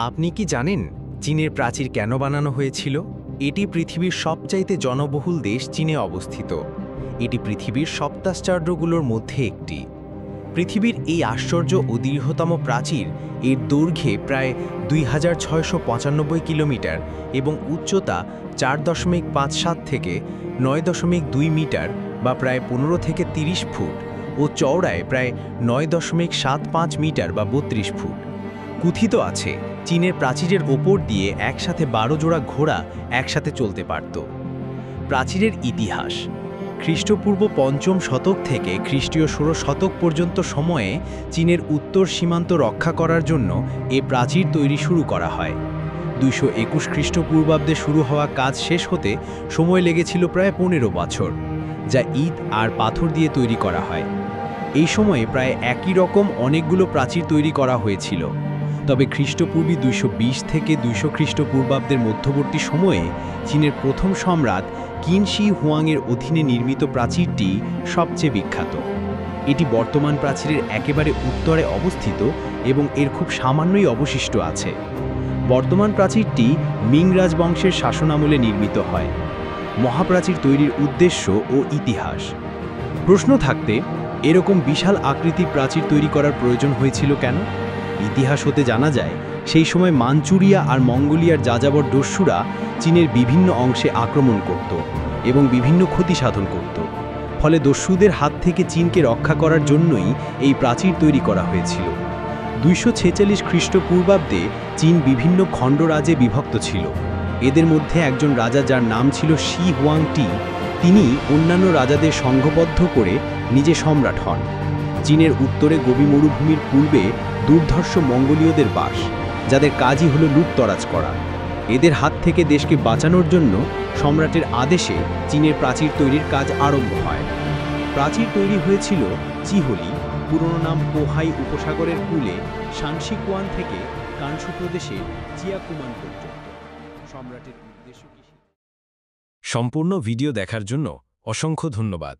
আপনি কি জানেন চীনের প্রাচীর কেন বানানো হয়েছিল? এটি পৃথিবীর সবচাইতে জনবহুল দেশ চীনে অবস্থিত। এটি পৃথিবীর সপ্তাশ্চর্যগুলোর মধ্যে একটি। পৃথিবীর এই আশ্চর্য ও দীর্ঘতম প্রাচীর এর দৈর্ঘ্যে প্রায় 2695 কিলোমিটার এবং উচ্চতা 4.57 থেকে 9.2 মিটার বা প্রায় 15 থেকে 30 ফুট ও চওড়ায় প্রায় 9.75 মিটার বা 32 ফুট। কথিত আছে চীনের প্রাচীরের ওপর দিয়ে একসাথে 12 জোড়া ঘোড়া একসাথে চলতে পারত। প্রাচীরের ইতিহাস খ্রিস্টপূর্ব 5ম শতক থেকে খ্রিস্টীয় 16 শতক পর্যন্ত সময়ে চীনের উত্তর সীমান্ত রক্ষা করার জন্য এ প্রাচীর তৈরি শুরু করা হয়। 221 খ্রিস্টপূর্বাব্দে শুরু হওয়া কাজ শেষ হতে সময় লেগেছিল প্রায় 15 বছর, যা ইট আর পাথর দিয়ে তৈরি করা হয়। এই সময়ে প্রায় একই রকম অনেকগুলো প্রাচীর তৈরি করা হয়েছিল। তবে খ্রিস্টপূর্বী 220 থেকে 200 খ্রিস্টপূর্বাব্দের মধ্যবর্তী সময়ে চীনের প্রথম সম্রাট কিন শি হুয়াংয়ের অধীনে নির্মিত প্রাচীরটি সবচেয়ে বিখ্যাত। এটি বর্তমান প্রাচীরের একেবারে উত্তরে অবস্থিত এবং এর খুব সামান্যই অবশিষ্ট আছে। বর্তমান প্রাচীরটি মিং রাজবংশের শাসনামলে নির্মিত হয়। মহাপ্রাচীর তৈরির উদ্দেশ্য ও ইতিহাস প্রশ্ন থাকতে এরকম বিশাল আকৃতির প্রাচীর তৈরি করার প্রয়োজন হয়েছিল কেন? ইতিহাস হতে জানা যায় সেই সময় মাঞ্চুরিয়া আর মঙ্গোলিয়ার যাযাবর দস্যুরা চীনের বিভিন্ন অংশে আক্রমণ করত এবং বিভিন্ন ক্ষতি সাধন করত। ফলে দস্যুদের হাত থেকে চীনকে রক্ষা করার জন্যই এই প্রাচীর তৈরি করা হয়েছিল। 246 খ্রিস্টপূর্বাব্দে চীন বিভিন্ন খণ্ডরাজ্যে বিভক্ত ছিল। এদের মধ্যে একজন রাজা যার নাম ছিল শি হুয়াংটি, তিনি অন্যান্য রাজাদের সংঘবদ্ধ করে নিজে সম্রাট হন। চীনের উত্তরে গোবি মরুভূমির পূর্বে দুর্ধর্ষ মঙ্গোলীয়দের বাস, যাদের কাজই হলো লুটতরাজ করা। এদের হাত থেকে দেশকে বাঁচানোর জন্য সম্রাটের আদেশে চীনের প্রাচীর তৈরির কাজ আরম্ভ হয়। প্রাচীর তৈরি হয়েছিল চিহলি, পুরনো নাম পোহাই উপসাগরের কূলে শানশিকুয়ান থেকে কানসু প্রদেশের চিয়াকুমান পর্যন্ত। সম্রাটের উদ্দেশ্য কি? সম্পূর্ণ ভিডিও দেখার জন্য অসংখ্য ধন্যবাদ।